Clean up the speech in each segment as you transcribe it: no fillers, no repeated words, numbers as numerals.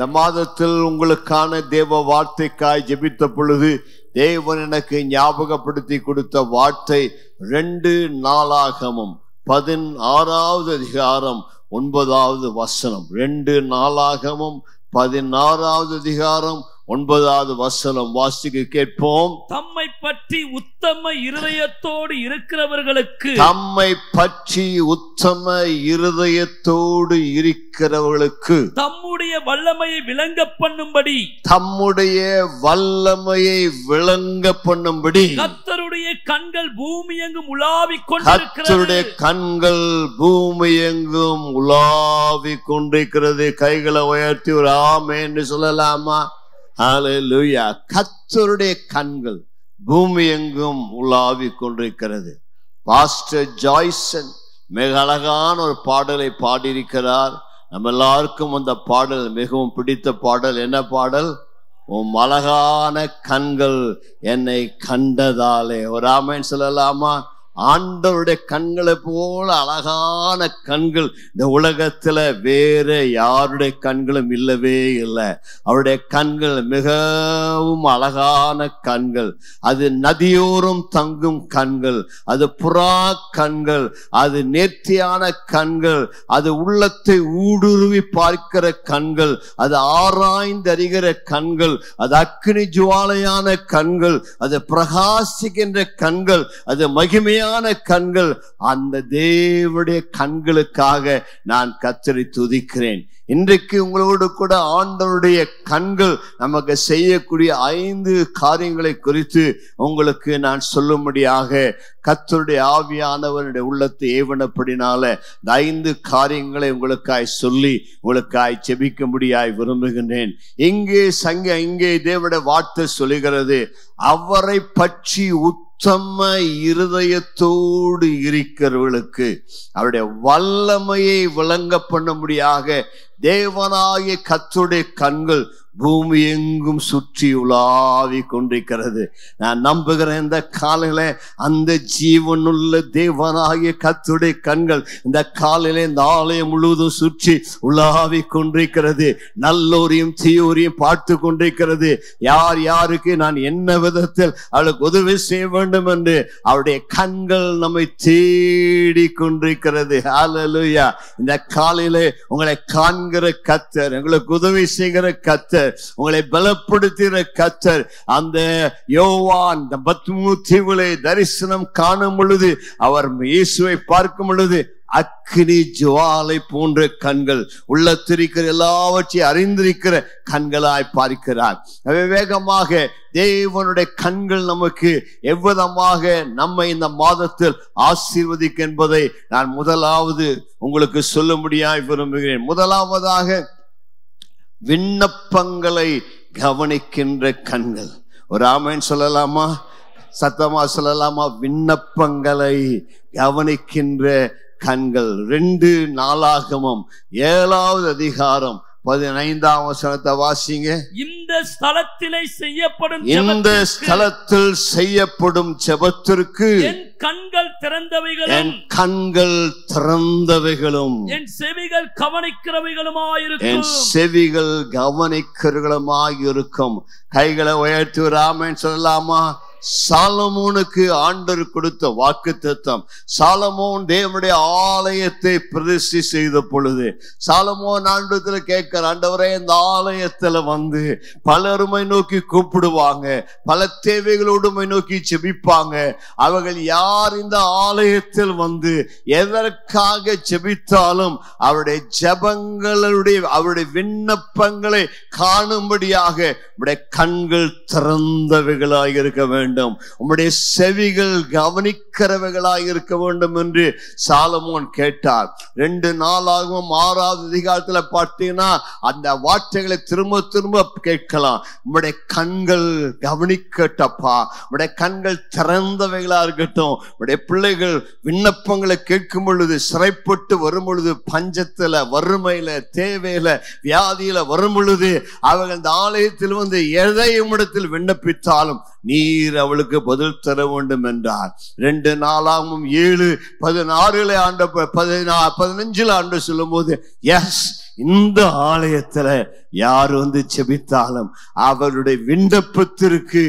இந்த மாதத்தில் உங்களுக்கான தேவ வார்த்தைக்காய் ஜெபித்த பொழுது தேவன் எனக்கு ஞாபகப்படுத்தி கொடுத்த வார்த்தை 2 நாளாகமம் 16வது அதிகாரம் 9வது வசனம். 2 நாளாகமம் 16வது அதிகாரம் 9வது வசனம் வாசிக்க கேட்போம். தம்மை பற்றி உத்தம இருதயத்தோடு இருக்கிறவர்களுக்கு, தம்மை பற்றி உத்தம இருதயத்தோடு இருக்கிறவர்களுக்கு தம்முடைய வல்லமையை விளங்க பண்ணும்படி, தம்முடைய வல்லமையை விளங்க பண்ணும்படி கர்த்தருடைய கண்கள் பூமி எங்கும் உலாவிக் கொண்டிருக்கிறது. கர்த்தருடைய கண்கள் பூமி எங்கும் உலாவிக் கொண்டிருக்கிறது. கைகளை உயர்த்தி ஒரு ஆமென்னு சொல்லலாமா? ஹல்லேலூயா. கர்த்தருடைய கண்கள் பூமி எங்கும் உலாவிக் கொண்டிருக்கிறது. பாஸ்டர் ஜாய்சன் மிக அழகான ஒரு பாடலை பாடியிருக்கிறார். நம்ம எல்லாருக்கும் அந்த பாடல் மிகவும் பிடித்த பாடல். என்ன பாடல்? உம் அழகான கண்கள் என்னை கண்டதாலே. ஒரு ஆமென் சொல்லலாமா? ஆண்டவருடைய கண்களை போல அழகான கண்கள் இந்த உலகத்துல வேற யாருடைய கண்களும் இல்லவே இல்லை. அவருடைய கண்கள் மிகவும் அழகான கண்கள். அது நதியோரம் தங்கும் கண்கள், அது புறா கண்கள், அது நேர்த்தியான கண்கள், அது உள்ளத்தை ஊடுருவி பார்க்கிற கண்கள், அது ஆராய்ந்து அறிகிற கண்கள், அது அக்கினி ஜுவாலையான கண்கள், அது பிரகாசிக்கின்ற கண்கள், அது மகிமையான கண்கள். அந்த தேவனுடைய கண்களுக்காக நான் கர்த்தரை துதிக்கிறேன். இன்றைக்கு உங்களோடு கூட ஆண்டவருடைய கண்கள் நமக்கு செய்யக்கூடிய 5 காரியங்களை குறித்து உங்களுக்கு நான் சொல்லும்படியாக கர்த்தருடைய ஆவியானவருடைய உள்ளத்தை ஏவனப்படினால இந்த 5 காரியங்களை உங்களுக்காய் சொல்லி உங்களுக்காய் ஜெபிக்கும்படியாய் விரும்புகின்றேன். இங்கே தேவனுடைய வார்த்தை சொல்லுகிறது, அவரை பற்றி உத்தம இருதயத்தோடு இருக்கிறவர்களுக்கு அவருடைய வல்லமையை விளங்க பண்ணும்படியாக தேவனாகிய கர்த்தருடைய கண்கள் பூமி எங்கும் சுற்றி உலாவி கொண்டிருக்கிறது. நான் நம்புகிறேன் இந்த காலையில அந்த ஜீவனுள்ள தேவனாகிய கர்த்தருடைய கண்கள் இந்த காலையில இந்த ஆலயம் முழுவதும் சுற்றி உலாவி கொண்டிருக்கிறது. நல்லோரையும் தீயோரையும் பார்த்து கொண்டிருக்கிறது. யார் யாருக்கு நான் என்ன விதத்தில் அவளுக்கு உதவி செய்ய வேண்டும் என்று அவருடைய கண்கள் நம்மை தேடி கொண்டிருக்கிறது. ஹல்லேலூயா. இந்த காலையில உங்களை காண்கிற கர்த்தர், உங்களுக்கு உதவி செய்கிற கர்த்தர், உங்களை பலப்படுத்துகிற கர்த்தர். அந்த யோவான் பத்மு தீவிலே தரிசனம் காணும் பொழுது, அவர் இயேசுவை பார்க்கும் பொழுது அக்கினி ஜுவாலை போன்ற கண்கள், உள்ளத்திருக்கிற எல்லாவற்றையும் அறிந்திருக்கிற கண்களாய் பார்க்கிறார். வேகமாக தேவனுடைய கண்கள் நமக்கு எவ்விதமாக நம்மை இந்த மாதத்தில் ஆசீர்வதிக்க என்பதை நான் முதலாவது உங்களுக்கு சொல்லும்படியாய் விரும்புகிறேன். முதலாவதாக விண்ணப்பங்களை கவனிக்கின்ற கண்கள். ஒரு ஆமென் சொல்லலாமா? சத்தமா சொல்லலாமா? விண்ணப்பங்களை கவனிக்கின்ற கண்கள். 2 நாளாகமம் 7வது அதிகாரம் 15ஆம் வசனத்தை வாசிங்க. இந்த ஸ்தலத்திலே செய்யப்படும் ஸ்தலத்தில் செய்யப்படும் ஜெபத்திற்கு என் கண்கள் திறந்தவைகளும், என் கண்கள் திறந்தவைகளும், என் செவிகள் கவனிக்கிறவைகளுமாயிருக்கும். என் செவிகள் கவனிக்கிறவர்களுமாயிருக்கும். கைகளை உயர்த்தி ஒரு ஆமென் சொல்லலாமா? சாலமோனுக்கு ஆண்டவர் கொடுத்த வாக்குத்தத்தம். சாலமோன் தேவனுடைய ஆலயத்தை பிரதிஷ்டை செய்த பொழுது சாலமோன் ஆண்டவத்துல கேட்கிற, ஆண்டவரே இந்த ஆலயத்துல வந்து பலருமை நோக்கி கூப்பிடுவாங்க, பல தேவைகளோடுமை நோக்கி ஜெபிப்பாங்க. அவர்கள் யார் இந்த ஆலயத்தில் வந்து எதற்காக ஜெபித்தாலும் அவருடைய ஜெபங்களுடைய அவருடைய விண்ணப்பங்களை காணும்படியாக உடைய கண்கள் திறந்தவைகளாக இருக்க வேண்டும், உம்முடைய செவிகள் கவனிக்கிறவைகளாய் இருக்க வேண்டும் என்று சாலமோன் கேட்டார். 2 நாளாகவும் 6வது அதிகாரத்துல பார்த்தீங்கன்னா அந்த வார்த்தைகளை திரும்ப திரும்ப கேட்கலாம். உம்முடைய கண்கள் கவனிக்கட்டப்பா, உம்முடைய கண்கள் திறந்தவைகளா இருக்கட்டும். உம்முடைய பிள்ளைகள் விண்ணப்பங்களை கேட்கும் பொழுது, சிறைப்பட்டு வரும் பொழுது, பஞ்சத்துல, வறுமையில, தேவையில, வியாதியில வரும் பொழுது, அவர்கள் இந்த ஆலயத்தில் வந்து எதை உம்மிடத்தில் விண்ணப்பித்தாலும் நீர் அவளுக்கு பதில் தர வேண்டும் என்றார். 2 நாளாகவும் 7:16 ஆண்டு 15 ஆண்டு சொல்லும் போது, எஸ் இந்த ஆலயத்துல யார் வந்து ஜெபித்தாலும் அவருடைய விண்ணப்பத்திற்கு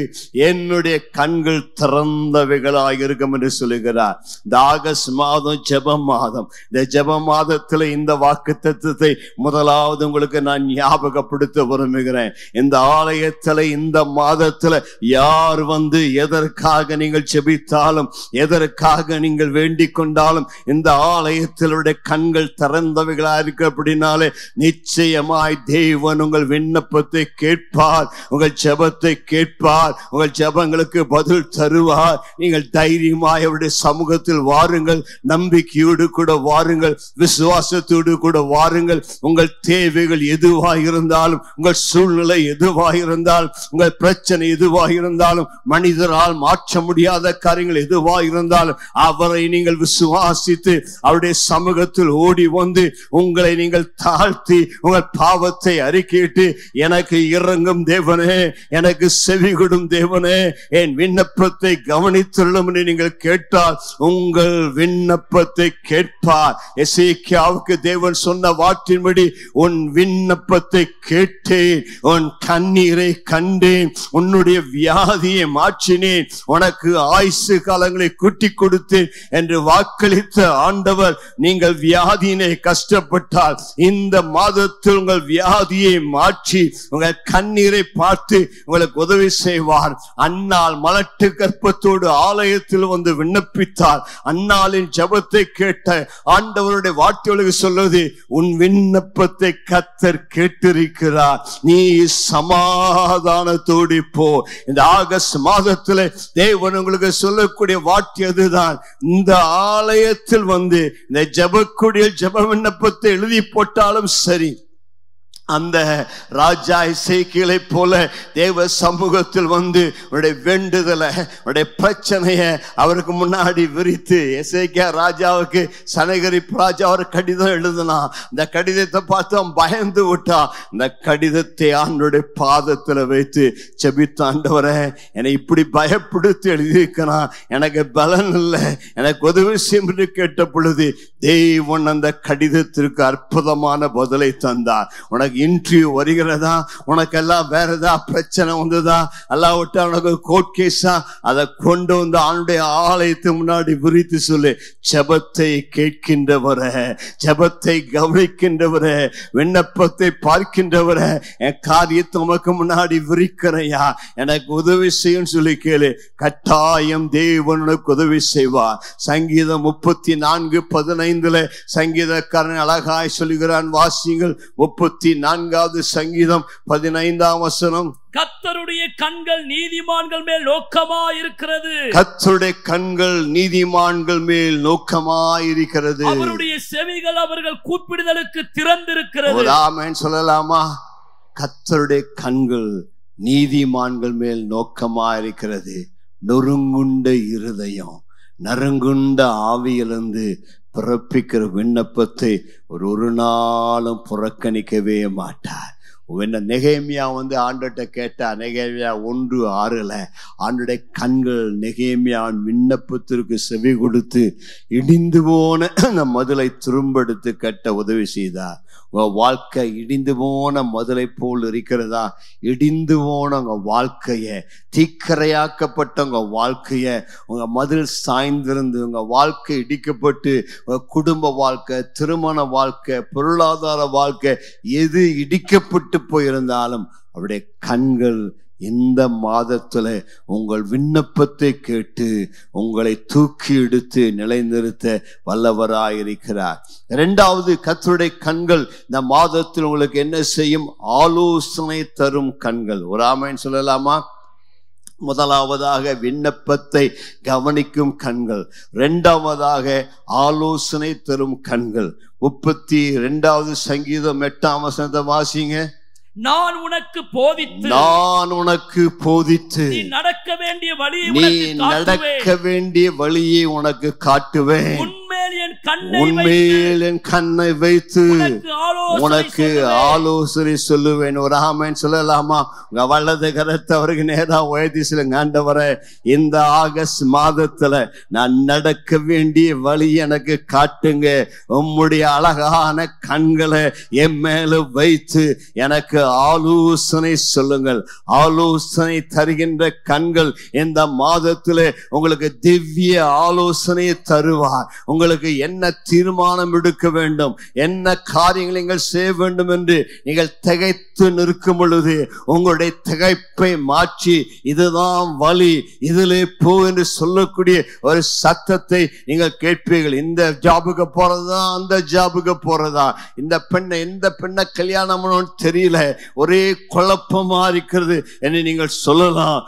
என்னுடைய கண்கள் திறந்தவைகளாக இருக்கும் என்று சொல்லுகிறார். இந்த ஆகஸ்ட் மாதம் ஜெப மாதம். இந்த ஜெப மாதத்துல இந்த வாக்குத்தத்தத்தை முதலாவது உங்களுக்கு நான் ஞாபகப்படுத்த விரும்புகிறேன். இந்த ஆலயத்துல இந்த மாதத்துல யார் வந்து எதற்காக நீங்கள் ஜெபித்தாலும் எதற்காக நீங்கள் வேண்டிக் கொண்டாலும் இந்த ஆலயத்திலுடைய கண்கள் திறந்தவைகளாக இருக்க அப்படின்னாலே நிச்சயமாய் தேவன் உங்கள் விண்ணப்பத்தை கேட்பார், உங்கள் ஜெபத்தை கேட்பார், உங்கள் ஜெபங்களுக்கு பதில் தருவார். நீங்கள் தைரியமாய் அவருடைய சமூகத்தில் வாருங்கள், நம்பிக்கையோடு கூட வாருங்கள், விசுவாசத்தோடு கூட வாருங்கள். உங்கள் தேவைகள் எதுவாக இருந்தாலும், உங்கள் சூழ்நிலை எதுவாக இருந்தாலும், உங்கள் பிரச்சனை எதுவாக இருந்தாலும், மனிதரால் மாற்ற முடியாத காரியங்கள் எதுவாக இருந்தாலும் அவரை நீங்கள் விசுவாசித்து அவருடைய சமூகத்தில் ஓடி வந்து உங்களை நீங்கள் தாழ்த்தி உங்கள் பாவத்தை அறிக்கையிட்டு எனக்கு இறங்கும் தேவனே, எனக்கு செவி கொடும் தேவனே, என் விண்ணப்பத்தை கவனித்துள்ளும் என்று நீங்கள் கேட்டால் உங்கள் விண்ணப்பத்தை கேட்பார். எசேக்கியாவுக்கு தேவன் சொன்ன வார்த்தையின்படி உன் விண்ணப்பத்தை கேட்டேன், உன் கண்ணீரை கண்டேன், உன்னுடைய வியாதியை மாற்றினேன், உனக்கு ஆயுசு காலங்களை கூட்டி கொடுத்தேன் என்று வாக்களித்த ஆண்டவர் நீங்கள் வியாதியினை கஷ்டப்பட்டால் இந்த மாதத்தில் உங்கள் வியாதியை மாற்றி உங்கள் கண்ணீரை பார்த்து உங்களுக்கு உதவி செய்வார். அன்னாள் மலட்டு கர்ப்பத்தோடு ஆலயத்தில் வந்து விண்ணப்பித்தார். அன்னாளின் ஜெபத்தை கேட்ட ஆண்டவருடைய வார்த்தைகளுக்கு சொல்வது உன் விண்ணப்பத்தை கர்த்தர் கேட்டிருக்கிறார், நீ சமாதானத்தோடு போ. இந்த ஆகஸ்ட் மாதத்தில் தேவன் உங்களுக்கு சொல்லக்கூடிய வார்த்தை அதுதான். இந்த ஆலயத்தில் வந்து இந்த ஜெபக்கூடிய ஜெப விண்ணப்பத்தை எழுதி போட்டாலும் சரி, அந்த ராஜா எசேக்கியேலை போல தேவ சமூகத்தில் வந்து உன்னுடைய வேண்டுதலை உன்னுடைய பிரச்சனையை அவருக்கு முன்னாடி விரித்து, எசேக்கியா ராஜாவுக்கு சனகரிப்பு ராஜா ஒரு கடிதம் எழுதினா, இந்த கடிதத்தை பார்த்து அவன் பயந்து விட்டான். இந்த கடிதத்தை ஆண்டவருடைய பாதத்தில் வைத்து ஜெபித்த, ஆண்டவரே என்னை இப்படி பயப்படுத்தி எழுதியிருக்கிறான், எனக்கு பலன் இல்லை, எனக்கு உதவி செய்யும் என்று கேட்ட பொழுது தேவன் அந்த கடிதத்திற்கு அற்புதமான பதிலை தந்தார். உனக்கு இன்டர்வியூ வருகிறதா, உனக்கு எல்லாம் வேற ஏதாவது பிரச்சனை வந்ததா, எல்லாம் விட்டு உனக்கு கோர்ட் கேஸா, அதை கொண்டு வந்து அவனுடைய ஆலயத்து முன்னாடி விரித்து சொல்லு, ஜெபத்தை கேட்கின்றவரே, ஜெபத்தை கவனிக்கின்றவரே, விண்ணப்பத்தை பார்க்கின்றவரே, என் காரியத்தை உமக்கு முன்னாடி விரிக்கிறையா, எனக்கு உதவி செய்யும் சொல்லி கேளு. கட்டாயம் தேவன் உனக்கு உதவி செய்வார். சங்கீதம் 34:15 சங்கீதக்காரன் அழகாய் சொல்லுகிறான், வாசியுங்கள். 34வது சங்கீதம் 15ஆம் வசனம். கர்த்தருடைய கண்கள் நீதிமான்கள் மேல் நோக்கமாய் இருக்கிறது, கர்த்தருடைய கண்கள் நீதிமான்கள் மேல் நோக்கமாய் இருக்கிறது, அவருடைய செவிகள் அவர்கள் கூப்பிடுதலுக்கு திறந்திருக்கிறது. ஒரு ஆமென் சொல்லலாமா? கர்த்தருடைய கண்கள் நீதிமான்கள் மேல் நோக்கமாய் இருக்கிறது. நொறுங்குண்ட இருதயம், நறுங்குண்ட ஆவியிலிருந்து பிறப்பிக்கிற விண்ணப்பத்தை ஒரு நாளும் புறக்கணிக்கவே மாட்டார். நெகேமியா வந்து ஆண்டவர்கிட்ட கேட்டா, நெகேமியா 1:6 ஆண்டுடைய கண்கள் நெகேமியாவின் விண்ணப்பத்திற்கு செவி கொடுத்து இடிந்து போன மதுளை திரும்பெடுத்து கட்ட உதவி செய்தார். உங்க வாழ்க்கை இடிந்து போன மதுளை போல் இருக்கிறதா? இடிந்து போன உங்க வாழ்க்கைய, தீக்கரையாக்கப்பட்ட உங்க வாழ்க்கைய, உங்க மதில் சாய்ந்திருந்து உங்க வாழ்க்கை இடிக்கப்பட்டு உங்க குடும்ப வாழ்க்கை, திருமண வாழ்க்கை, பொருளாதார வாழ்க்கை எது இடிக்கப்பட்டு போயிருந்தாலும் அவருடைய கண்கள் இந்த மாதத்துல உங்கள் விண்ணப்பத்தை கேட்டு உங்களை தூக்கி எடுத்து நிலைநிறுத்த வல்லவராயிருக்கிறார். இரண்டாவது, கர்த்தருடைய கண்கள் இந்த மாதத்தில் உங்களுக்கு என்ன செய்யும்? ஆலோசனை தரும் கண்கள். ஒரு ஆமென் சொல்லலாமா? முதலாவதாக விண்ணப்பத்தை கவனிக்கும் கண்கள், இரண்டாவதாக ஆலோசனை தரும் கண்கள். 32வது சங்கீதம் 8ஆம் வசனத்தை வாசிங்க. நான் உனக்கு போதித்து, நான் உனக்கு போதித்து, நீ நடக்க வேண்டிய வழியை உனக்கு காட்டுவேன், உன்மேல் உன்மேல் என் கண்ணை வைத்து உனக்கு ஆலோசனை சொல்லுவேன். ஒரு ஆமென் சொல்லலாமா? உங்க வலது கரத்தை அவருக்கு நேரா உயர்த்தி சொல்லுங்க. ஆண்டவரே, இந்த ஆகஸ்ட் மாதத்துல நான் நடக்க வேண்டிய வழி எனக்கு காட்டுங்க. உம்முடைய அழகான கண்களை என் மேல வைத்து எனக்கு ஆலோசனை சொல்லுங்கள். ஆலோசனை தருகின்ற கண்கள் இந்த மாதத்திலே உங்களுக்கு திவ்ய ஆலோசனையை தருவார். உங்களுக்கு என்ன தீர்மானம் எடுக்க வேண்டும், என்ன காரியங்களை நீங்கள் செய்ய வேண்டும் என்று நீங்கள் திகைத்து நிற்கும் பொழுது உங்களுடைய திகைப்பை மாற்றி இதுதான் வழி, இதிலே போ என்று சொல்லக்கூடிய ஒரு சத்தத்தை நீங்கள் கேட்பீர்கள். இந்த ஜாபுக்கு போறதா, அந்த ஜாபுக்கு போறதா, இந்த பெண்ணை கல்யாணம் தெரியல, ஒரே குழப்பமா இருக்கிறது என்று நீங்கள் சொல்லலாம்.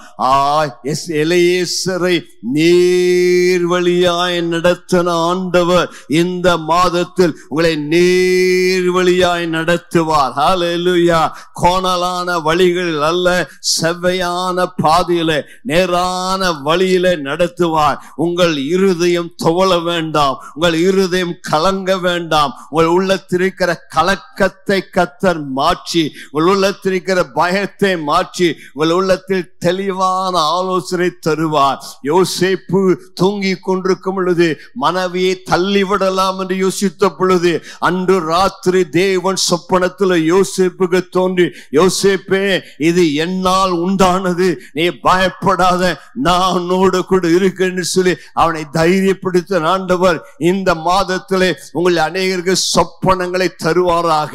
எலியேசரை நேர் வழியாய் நடத்தின ஆண்டவர் இந்த மாதத்தில் உங்களை நேர் வழியாய் நடத்துவார். ஹல்லேலூயா. கோணலான வழிகளில் அல்ல, செவ்வையான பாதையில, நேரான வழியில நடத்துவார். உங்கள் இருதயம் துவள வேண்டாம், உங்கள் இருதயம் கலங்க வேண்டாம். உங்கள் உள்ளத்திருக்கிற கலக்கத்தை கர்த்தர் மாற்றி, உங்கள் உள்ளத்திருக்கிற பயத்தை மாற்றி உங்கள் உள்ளத்தில் தெளிவான ஆலோசனை தருவார். யோசேப்பு தூங்கி கொண்டிருக்கும் பொழுது மனைவியை தள்ளிவிடலாம் என்று யோசித்த பொழுது அன்று ராத்திரி தேவன் சொப்பனத்தில் யோசேப்புக்கு தோன்றி, யோசேப்பே, இது என்னால் உண்டானது, நீ பயப்படாத, நான் கூட இருக்கேன்னு சொல்லி அவனை தைரியப்படுத்த ஆண்டவர் இந்த மாதத்திலே உங்கள் அநேகருக்கு சொப்பனங்களை தருவாராக,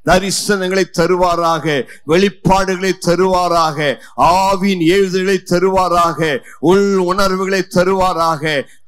தரிசனங்களை தருவாராக, வெளிப்பாடுகளை தருவாராக, ஆவின் ஏவுதலை தருவாராக, உள் உணர்வுகளை தருவாராக,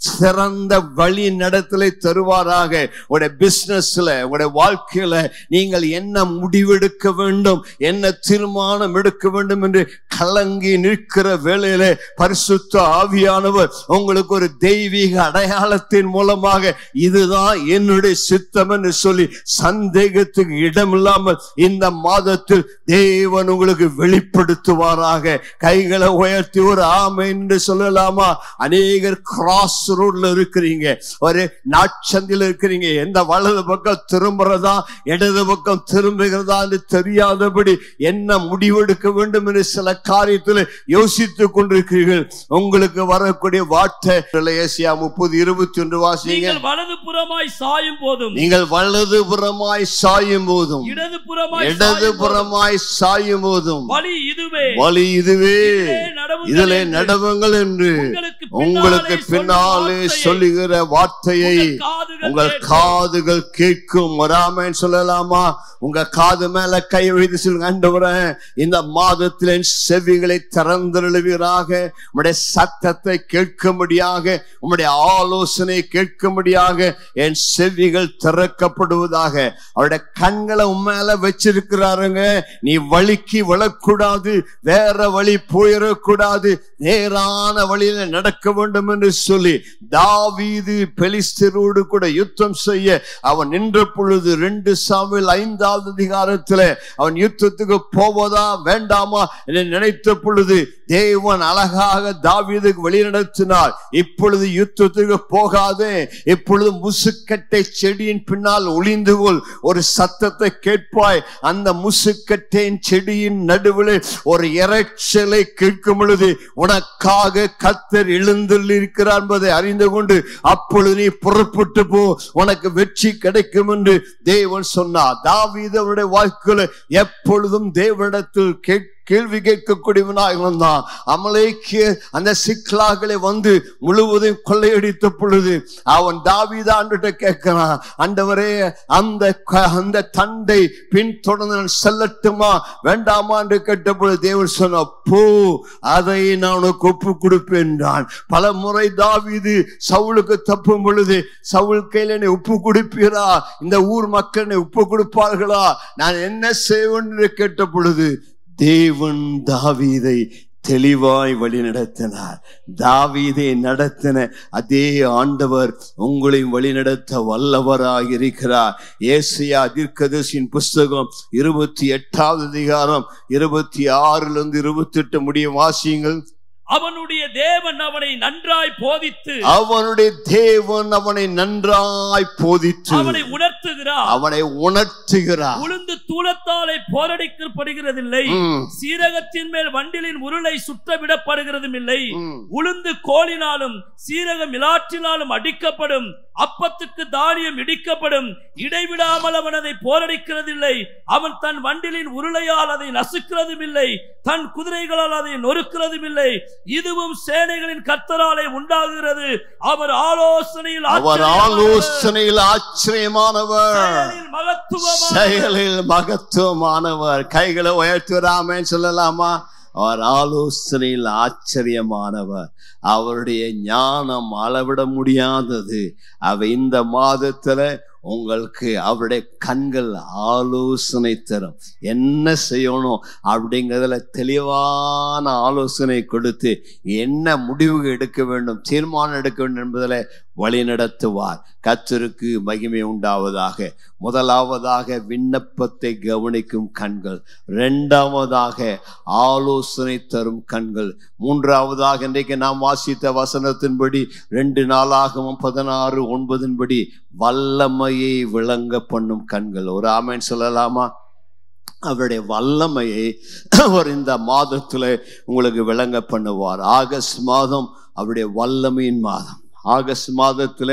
சிறந்த வழி நடத்தலை தருவாராக. உங்களுடைய பிசினஸ்ல, உங்களுடைய வாழ்க்கையில நீங்கள் என்ன முடிவெடுக்க வேண்டும், என்ன தீர்மானம் எடுக்க வேண்டும் என்று கலங்கி நிற்கிற வேளையில பரிசுத்த ஆவியானவர் உங்களுக்கு ஒரு தெய்வீக அடையாளத்தின் மூலமாக இதுதான் என்னுடைய சித்தம் என்று சொல்லி சந்தேகத்துக்கு இடமில்லாமல் இந்த மாதத்தில் தேவன் உங்களுக்கு வெளிப்படுத்துவாராக. கைகளை உயர்த்தி ஒரு ஆமென் என்று சொல்லலாமா? அநேகர் கிராஸ் ரோட்ல இருக்கிறீங்க, ஒரு நாட்சந்தில் இருக்கிறீங்க. எந்த வலது பக்கம் திரும்புறதா இடது பக்கம் திரும்புகிறதா என்று தெரியாதபடி என்ன முடிவெடுக்க வேண்டும் என்று சில காரியத்தில் யோசித்துக் கொண்டிருக்கிறீர்கள். உங்களுக்கு வரக்கூடிய வார்த்தை ஏசாயா 30:21 வாசிங்க. நீங்கள் வலது புறமாய் சாயும் போதும், நீங்கள் வலது புறமாய் சாயும் போதும், இடது புறமாய் சாயும் போதும் வழி இதுவே, இதிலே நடவுங்கள் என்று உங்களுக்கு பின்னாலே சொல்லுகிற வார்த்தையை உங்கள் காதுகள் கேட்கும். ஆமென் சொல்லலாமா? உங்க காது மேல கை வைத்து சொல்லுங்க. ஆண்டவரே, இந்த மாதத்தில் என் செவிகளை திறந்தருளுவீராக, உம்முடைய சத்தத்தை கேட்கும்படியாக, உம்முடைய ஆலோசனை கேட்கும்படியாக என் செவிகள் திறக்கப்படுவதாக. அவருடைய கண்களை உண்மையில வச்சிருக்கிறாருங்க. நீ வழிக்கு விழக்கூடாது, வேற வழி போயிடக்கூடாது, நேரான வழியில நடக்க வேண்டும் என்று சொல்லி தாவீது பெலிஸ்தரோடு கூட யுத்தம் செய்ய அவன் நின்ற பொழுது 2 சாமுவேல் 5வது அதிகாரத்தில் அவன் யுத்தத்துக்கு போவதா வேண்டாமா என்று நினைத்த பொழுது தேவன் அழகாக தாவீதுக்கு வழி நடத்தினார். இப்பொழுது யுத்தத்துக்கு போகாதே, இப்பொழுது முசுக்கட்டை செடியின் பின்னால் ஒளிந்து கொள், ஒரு சத்தத்தை கேட்பாய். அந்த முசுக்கட்டையின் செடியின் நடுவில் ஒரு இரைச்சலை கேட்கும் பொழுது உனக்காக கர்த்தர் எழுந்திருக்கிறார் என்பதை அறிந்து கொண்டு அப்பொழுது நீ புறப்பட்டு போ, உனக்கு வெற்றி கிடைக்கும் என்று தேவன் சொன்னார். தாவீது அவருடைய வாழ்க்கையில் எப்பொழுதும் தேவனிடத்தில் கேள்வி கேட்கக்கூடியவனாக இருந்தான். அமலேக்கு அந்த சிக்லாக்களை வந்து முழுவதும் கொள்ளையடித்த பொழுது அவன் தாவீது ஆண்டுகிட்ட கேட்கிறான், ஆண்டவரே, அந்த தண்டை பின்தொடர்ந்து நான் செல்லட்டுமா வேண்டாமா என்று கேட்ட பொழுது தேவன் சொன்ன, போ, அதை நான் உனக்கு ஒப்பு கொடுப்பேன் என்றான். பல முறை தாவீது சவுலுக்கு தப்பும் பொழுது, சவுல் கையில என்னை ஒப்பு கொடுப்பீரா, இந்த ஊர் மக்கள் ஒப்பு கொடுப்பார்களா, நான் என்ன செய்வேன் என்று கேட்ட பொழுது தேவன் தாவீதை தெளிவாய் வழி நடத்தினார். தாவீதை நடத்தின அதே ஆண்டவர் உங்களையும் வழி நடத்த வல்லவராக இருக்கிறார். ஏசாயா தீர்க்கதரிசியின் புஸ்தகம் 28வது அதிகாரம் 26 to 28 முடிய வாசியுங்கள். அவனுடைய தேவன் அவனை நன்றாய் போதித்து அவனை உணர்த்துகிறார். உளுந்து தூளத்தாலே போரடிக்கப்படுகிறதில்லை, சீரகத்தின் மேல் வண்டிலின் உருளை சுற்றவிடப்படுகிறதும் இல்லை. உளுந்து கோலினாலும் சீரகம் மிலாற்றினாலும் அடிக்கப்படும், அப்பத்துக்கு தானியம் இடிக்கப்படும், இடைவிடாமல் அவன் அதை போரடிக்கிறதில்லை. அவன் தன் வண்டிலின் உருளையால் அதை நசுக்கிறதும் இல்லை, தன் குதிரைகளால் அதை நொறுக்கிறதும் இல்லை. இதுவும் சேனைகளின் கர்த்தராலே உண்டாகிறது. அவர் ஆலோசனையில் ஆச்சரியமானவர், செயலில் மகத்துவமானவர். கைகளை உயர்த்துறாமே சொல்லலாமா? அவர் ஆலோசனையில் ஆச்சரியமானவர். அவருடைய ஞானம் அளவிட முடியாதது. இந்த மாதத்துல உங்களுக்கு அவருடைய கண்கள் ஆலோசனை தரும். என்ன செய்யணும் அப்படிங்கிறதுல தெளிவான ஆலோசனை கொடுத்து என்ன முடிவு எடுக்க வேண்டும், தீர்மானம் எடுக்க வேண்டும் என்பதில் வழி நடத்துவார். கர்த்தருக்கு மகிமை உண்டாவதாக. முதலாவதாக விண்ணப்பத்தை கவனிக்கும் கண்கள், இரண்டாவதாக ஆலோசனை தரும் கண்கள், மூன்றாவதாக இன்றைக்கு நாம் வாசித்த வசனத்தின்படி 2 நாளாகமம் 16:9 வல்லமையை விளங்க பண்ணும் கண்கள். ஒரு ஆமென் சொல்லலாமா? அவருடைய வல்லமையை அவர் இந்த மாதத்துல உங்களுக்கு விளங்க பண்ணுவார். ஆகஸ்ட் மாதம் அவருடைய வல்லமையின் மாதம். ஆகஸ்ட் மாதத்துல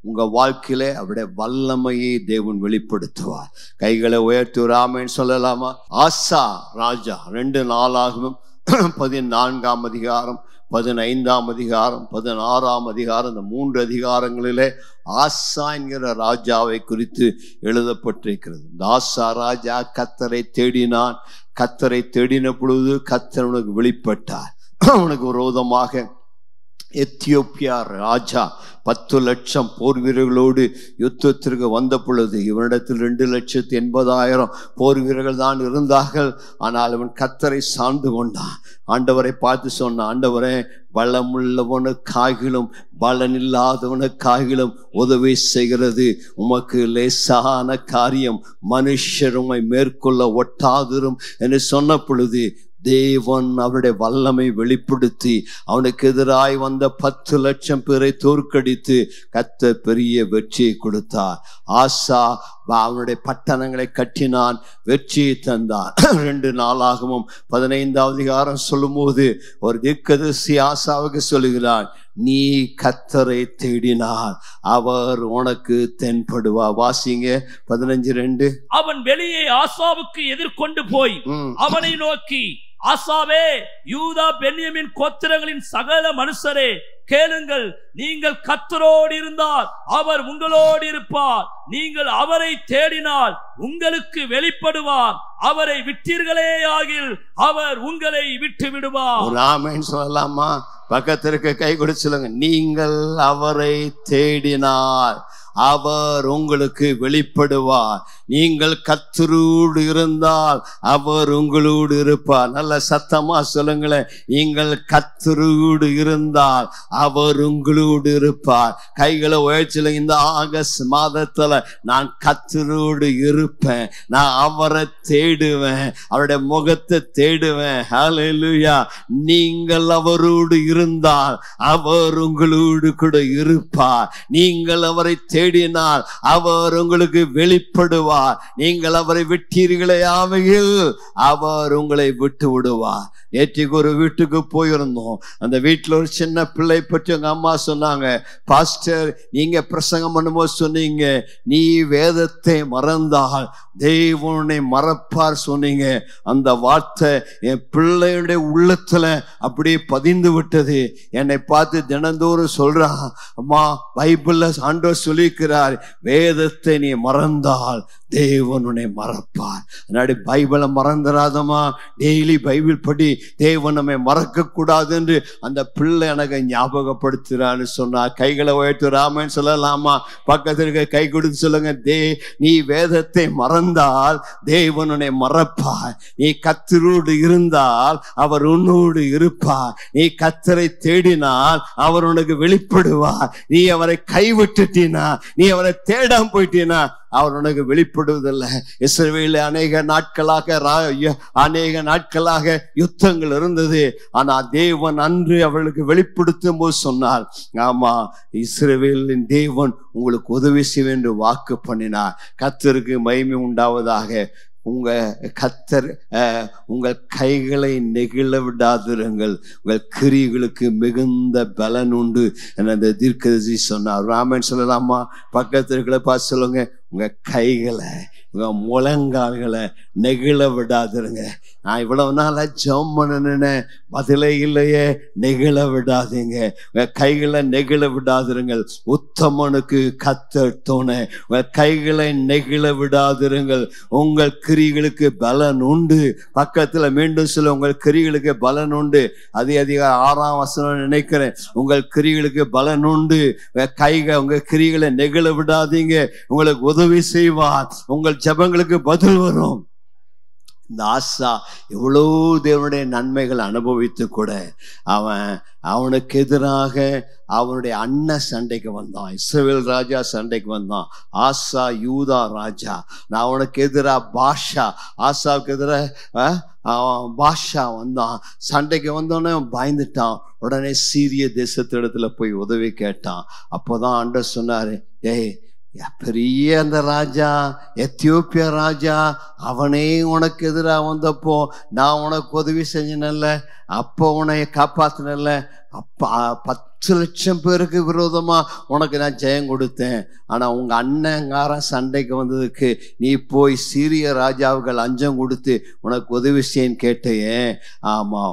உங்க வாழ்க்கையில அவருடைய வல்லமையை தேவன் வெளிப்படுத்துவார். கைகளை உயர்த்தி ஒரு ஆமென் சொல்லலாமா? ஆசா ராஜா 2 நாளாகமம் 14ஆம் அதிகாரம், 15ஆம் அதிகாரம், 16ஆம் அதிகாரம், இந்த 3 அதிகாரங்களிலே ஆசா என்கிற ராஜாவை குறித்து எழுதப்பட்டிருக்கிறது. இந்த ஆசா ராஜா கர்த்தரை தேடினான். கர்த்தரை தேடின பொழுது கர்த்தர் அவனுக்கு வெளிப்பட்டார். அவனுக்கு விரோதமாக எத்தியோப்பியா ராஜா 10 லட்சம் போர் வீரர்களோடு யுத்தத்திற்கு வந்த பொழுது இவனிடத்தில் 2,80,000 போர் வீரர்கள் தான் இருந்தார்கள். ஆனால் அவன் கர்த்தரை சார்ந்து கொண்டான். ஆண்டவரை பார்த்து சொன்னான், ஆண்டவரே, பலமுள்ளவனுக்காகிலும் பலனில்லாதவனுக்காகிலும் உதவி செய்கிறது உமக்கு லேசான காரியம், மனுஷர் உம்மை மேற்கொள்ள ஒட்டாதிரும் என்று சொன்ன பொழுது தேவன் அவருடைய வல்லமை வெளிப்படுத்தி அவனுக்கு எதிராய் வந்த 10 லட்சம் பேரை தோற்கடித்து கர்த்தர் பெரிய வெற்றியை கொடுத்தார். ஆசா அவனுடைய பட்டணங்களை கட்டினான், வெற்றியை தந்தான். 2 நாளாகமும் 15ஆம் அதிகாரம் சொல்லும் போது ஒரு தீர்க்கதரிசி ஆசாவுக்கு சொல்லுகிறான், நீ கர்த்தரை தேடினார் அவர் உனக்கு தென்படுவார். வாசிங்க 15:2. அவன் வெளியே ஆசாவுக்கு எதிர்கொண்டு போய் அவனை நோக்கி, ஆசாவே, யூதா பென்யமீன் கோத்திரங்களின் சகல மனுஷரே, கேளுங்கள். நீங்கள் கர்த்தரோடு இருந்தால் அவர் உங்களோடு இருப்பார். நீங்கள் அவரை தேடினால் உங்களுக்கு வெளிப்படுவார். அவரை விட்டீர்களே ஆகில் அவர் உங்களை விட்டு விடுவார். ஒரு ஆமென் சொல்லலாமா? பக்கத்திற்கு கை கொடுத்து சொல்லுங்க, நீங்கள் அவரை தேடினால் அவர் உங்களுக்கு வெளிப்படுவார். நீங்கள் கர்த்தரோடு இருந்தால் அவர் உங்களோடு இருப்பார். நல்ல சத்தமா சொல்லுங்களேன், நீங்கள் கர்த்தரோடு இருந்தால் அவர் உங்களோடு இருப்பார். கைகளை உயர்ச்சில இந்த ஆகஸ்ட் மாதத்துல நான் கர்த்தரோடு இருப்பேன், நான் அவரை தேடுவேன், அவருடைய முகத்தை தேடுவேன். ஹல்லேலூயா. நீங்கள் அவரோடு இருந்தால் அவர் உங்களோடு கூட இருப்பார். நீங்கள் அவரை தேடினால் அவர் உங்களுக்கு வெளிப்படுவார். நீங்கள் அவரை விட்டீர்களே ஆவையில் அவர் உங்களை விட்டு விடுவார். நேற்றுக்கு ஒரு வீட்டுக்கு போயிருந்தோம். அந்த வீட்டுல ஒரு சின்ன பிள்ளை பற்றி எங்க அம்மா சொன்னாங்க, பாஸ்டர், நீங்க பிரசங்கம் பண்ணும்போது சொன்னீங்க, நீ வேதத்தை மறந்தால் தேவனை மறப்பார் சொன்னீங்க. அந்த வார்த்தை என் பிள்ளையுடைய உள்ளத்துல அப்படியே பதிந்து விட்டது. என்னை பார்த்து தினந்தோறும் சொல்றான், அம்மா, பைபிள்ல ஆண்டவர் சொல்லியிருக்கிறார், வேதத்தை நீ மறந்தால் தேவன் உன்னை மறப்பார். அதனால பைபிளை மறந்துடாதமா, டெய்லி பைபிள் படி, தேவன் நம்மை மறக்க கூடாது என்று அந்த பிள்ளை எனக்கு ஞாபகப்படுத்துறான்னு சொன்னா. கைகளை உயர்த்து ராமன் சொல்லலாமா? பக்கத்திற்கு கை கொடுத்து சொல்லுங்க, நீ வேதத்தை மறந்தால் தேவன் உன்னை மறப்பார். நீ கர்த்தரோடு இருந்தால் அவர் உன்னோடு இருப்பார். நீ கர்த்தரை தேடினால் அவர் உனக்கு வெளிப்படுவார். நீ அவரை கைவிட்டுட்டீனா, நீ அவரை தேடாம போயிட்டீனா அவர் உனக்கு வெளிப்படுவதில்லை. இஸ்ரவேலில் அநேக நாட்களாக யுத்தங்கள் இருந்தது. ஆனா தேவன் அன்று அவளுக்கு வெளிப்படுத்தும் போது சொன்னார், ஆமா, இஸ்ரவேலின் தேவன் உங்களுக்கு உதவி செய்ய என்று வாக்கு பண்ணினார். கர்த்தருக்கு மகிமை உண்டாவதாக. உங்கள் கைகளை நெகிழ விடாதிருங்கள், உங்கள் கிரியைகளுக்கு மிகுந்த பலன் உண்டு என அந்த தீர்க்கதரிசி சொன்னார். ராமன் சொல்லலாமா? பக்கத்தில் இருக்கிற பார்த்து சொல்லுங்க, உங்க கைகளை, உங்க முழங்கால்களை நெகிழ விடாதிருங்க. நான் இவ்வளவு நாளா ஜெபம் பண்ணினேன், பதிலே இல்லையே. நெகிழ விடாதீங்க, உங்க கைகளை நெகிழ விடாதிருங்கள். உத்தமனுக்கு கர்த்தர் துணை. உங்க கைகளை நெகிழ விடாதிருங்கள், உங்கள் கிரிகளுக்கு பலன் உண்டு. பக்கத்துல மீண்டும் சொல்ல, உங்கள் கிரிகளுக்கு பலன் உண்டு. அதிகாரம் 6ஆம் வசனம் நினைக்கிறேன். உங்கள் கிரிகளுக்கு பலன் உண்டு. உங்க கிரிகளை நெகிழ விடாதீங்க, உங்களுக்கு உதவி செய்வார், உங்கள் ஜெபங்களுக்கு பதில் வரும். இந்த ஆசா எவ்வளவு தேவனுடைய நன்மைகள் அனுபவித்து கூட அவனுக்கு எதிராக அவனுடைய அண்ணன் சண்டைக்கு வந்தான். இஸ்ரவேல் ராஜா சண்டைக்கு வந்தான். ஆசா யூதா ராஜா. நான் அவனுக்கு எதிராக ஆசாவுக்கு எதிராக பாஷா வந்தான். சண்டைக்கு வந்தோடனே பயந்துட்டான். உடனே சீரிய தேசத்திடத்துல போய் உதவி கேட்டான். அப்போதான் ஆண்டவர் சொன்னாரு, டேய், பெரிய அந்த ராஜா, எத்தியோப்பியா ராஜா, அவனே உனக்கு எதிராக வந்தப்போ நான் உனக்கு உதவி செஞ்சனல்ல, அப்போ உன்னைய காப்பாத்தினல்ல, அப்ப 10 லட்சம் பேருக்கு விரோதமா உனக்கு நான் ஜெயம் கொடுத்தேன். ஆனா உங்க அண்ணங்காரன் சண்டைக்கு வந்ததுக்கு நீ போய் சீரிய ராஜாவுக்கு லஞ்சம் கொடுத்து உனக்கு உதவி செய்யன்னு கேட்டையே. ஆமா,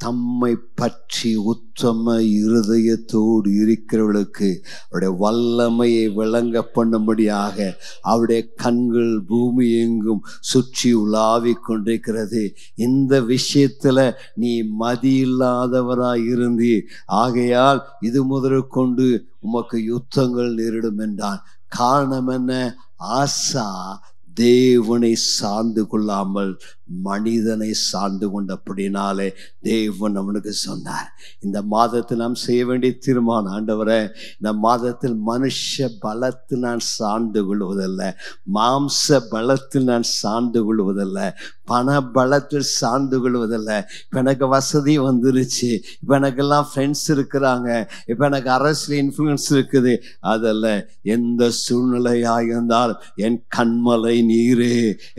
தம்மை பற்றி உத்தம இருதயத்தோடு இருக்கிறவர்களுக்கு அவருடைய வல்லமையை விளங்க பண்ணும்படியாக அவருடைய கண்கள் பூமி எங்கும் சுற்றி உலாவிக் கொண்டிருக்கிறது. இந்த விஷயத்துல நீ மதி இல்லாதவராய் இருந்தீர், ஆகையால் இது முதற்கொண்டு உமக்கு யுத்தங்கள் நேரிடும் என்றான். காரணம் என்ன? ஆசா தேவனை சார்ந்து கொள்ளாமல் மனிதனை சார்ந்து கொண்டபடினாலே தேவன் அவனுக்கு சொன்னார், இந்த மாதத்தில் நாம் செய்ய வேண்டிய தீர்மானம், ஆண்டவரே, இந்த மாதத்தில் மனுஷ பலத்தில் நான் சார்ந்து கொள்வதில்லை, மாம்ச பலத்தில் நான் சார்ந்து கொள்வதில்லை, பண பலத்தில் சார்ந்து கொள்வதில்லை. இப்போ எனக்கு வசதி வந்துருச்சு, இப்போ எனக்கெல்லாம் ஃப்ரெண்ட்ஸ் இருக்கிறாங்க, இப்போ எனக்கு அரசியல் இன்ஃப்ளூயன்ஸ் இருக்குது, அதல்ல. எந்த சூழ்நிலையாக இருந்தாலும் என் கண்மலை நீரே,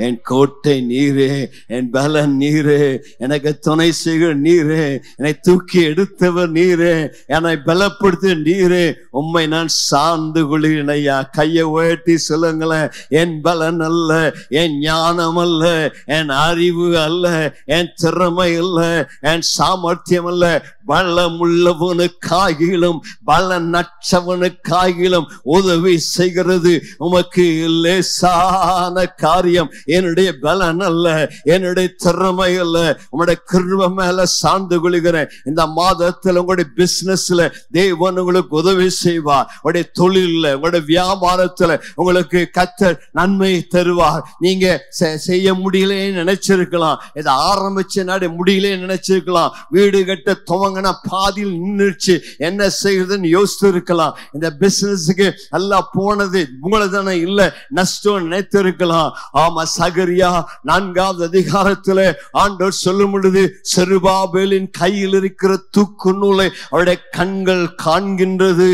என் கோட்டை நீரே, என் பலன் நீரே, எனக்கு துணை செய்கிற நீரே, என்னை தூக்கி எடுத்தவர் நீரே, என்னை பலப்படுத்த நீரே, உம்மை நான் சார்ந்து கொள்கிறேன் ஐயா. கையை உயர்த்தி சொல்லுங்களேன், என் பலன் அல்ல, என் ஞானம் அல்ல, என் அறிவு அல்ல, என் திறமை அல்ல, என் சாமர்த்தியம் அல்ல, பலம் உள்ளவனுக்காகிலும் பலன் நற்றவனுக்காகிலும் உதவி செய்கிறது உமக்கு லேசான காரியம். என்னுடைய பலன் அல்ல, என்னுடைய திறமை அல்ல, உங்களுடைய கிருபை மேல சார்ந்து கொள்கிறேன். இந்த மாதத்தில் உங்களுடைய பிசினஸ்ல தேவன் உங்களுக்கு உதவி செய்வார், உங்களுடைய தொழில, உங்களுடைய வியாபாரத்துல உங்களுக்கு கர்த்தர் நன்மை தருவார். நீங்க செய்ய முடியலன்னு நினைச்சிருக்கலாம், இதை ஆரம்பிச்ச நாடு முடியல நினைச்சிருக்கலாம், வீடு கட்ட துவங்கின பாதியில் நின்றுச்சு, என்ன செய்யறதுன்னு யோசித்து இருக்கலாம். இந்த பிசினஸுக்கு எல்லாம் போனது உங்களதானே இல்ல, நஷ்டம் நினைத்து இருக்கலாம். ஆமா, சகரியா 4ஆவது அதிகாரத்துல ஆண்டவர் சொல்லும் பொழுது, செருபாபேலின் கையில் இருக்கிற தூக்கு நூலை அவருடைய கண்கள் காண்கின்றது.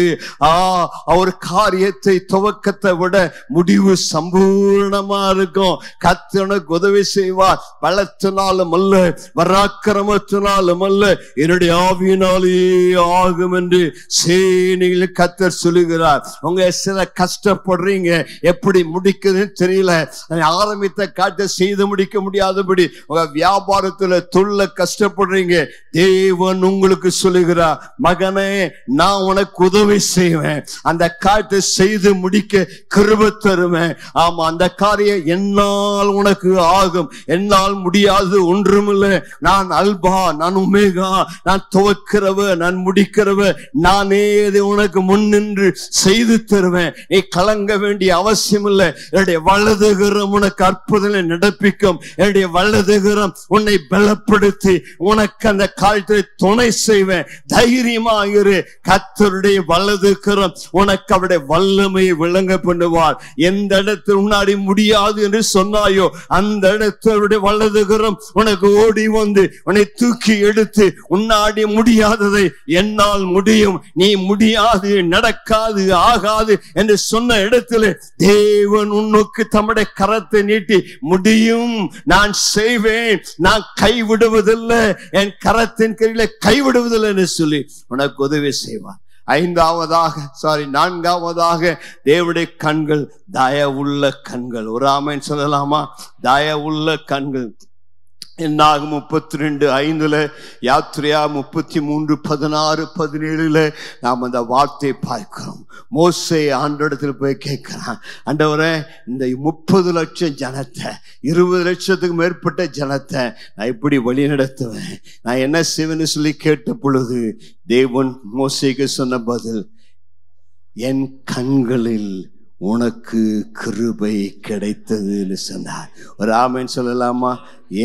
அவர் காரியத்தை துவக்கத்தை விட முடிவு சம்பூர்ணமா இருக்கும். கர்த்தனுக்கு உதவி செய்வார், பலத்தினாலும் அல்ல, பராக்கிரமத்தினாலும் அல்ல, என்னுடைய ஆவியினாலே ஆகும் என்று சேனையில் கர்த்தர் சொல்லுகிறார். உங்க சில கஷ்டப்படுறீங்க, எப்படி முடிக்குதுன்னு தெரியல, ஆரம்பித்த காட்ட செய்து முடிக்க முடியாதபடி உங்க வியாபாரத்துல தொழில கஷ்டப்படுறீங்க. தேவன் உங்களுக்கு சொல்லுகிறார், மகனே, நான் உனக்கு உதவி செய்வேன், அந்த காரியத்தை செய்து முடிக்க கிருபை தருவேன். ஆமா, அந்த காரியம் என்னால் உனக்கு ஆகும், என்னால் முடியாது ஒன்றுமில்லை. நான் அல்பா, நான் உமேகா, நான் துவக்கிறவர், நான் முடிக்கிறவர், நானே உனக்கு முன்னின்று செய்து தருவேன். நீ கலங்க வேண்டிய அவசியம் இல்லை. என்னுடைய வலதுகரம் உனக்கு அற்புதங்களை நடப்பிக்கும், என்னுடைய கர்த்தருடைய வலதுகரம் உன்னை பலப்படுத்தி உனக்கு அந்த காலத்தில் துணை செய்வேன். தைரியமாயிரு. கர்த்தருடைய வலதுகரம் உனக்கு அவருடைய வல்லமையை விளங்க பண்ணுவார். எந்த இடத்தில் முன்னாடி முடியாது என்று சொன்னாயோ அந்த இடத்தருடைய வலதுகரம் உனக்கு ஓடி வந்து உன்னை தூக்கி எடுத்து உன்னாடி முடியாததை என்னால் முடியும், நீ முடியாது, நடக்காது, ஆகாது என்று சொன்ன இடத்துல தேவன் உன்னுக்கு தம்முடைய கரத்தை நீட்டி முடியும், நான் செய்வேன், நான் கைவிடுவதில்லை, என் கரத்தின் கீழே கைவிடுவதில்லை என்று சொல்லி உனக்கு உதவி செய்வார். நான்காவதாக தேவனுடைய கண்கள் தயவுள்ள கண்கள். ஒரு ஆமென் சொல்லலாமா? தயவுள்ள கண்கள். என்னாகும் 32:5 யாத்ரியா 33:16-17 நாம் அந்த வார்த்தையை பார்க்கிறோம். மோசே ஆண்டவரிடத்தில் போய் கேட்கிறான், ஆண்டவரே இந்த 30 லட்சம் ஜனத்தை 20 லட்சத்துக்கு மேற்பட்ட ஜனத்தை நான் இப்படி வழி நடத்துவேன், நான் என்ன செய்வேன்னு சொல்லி கேட்ட பொழுது தேவன் மோசேக்கு சொன்ன பதில், என் கண்களில் உனக்கு கிருபை கிடைத்ததுன்னு சொன்னார். ஒரு ஆமென் சொல்லலாமா?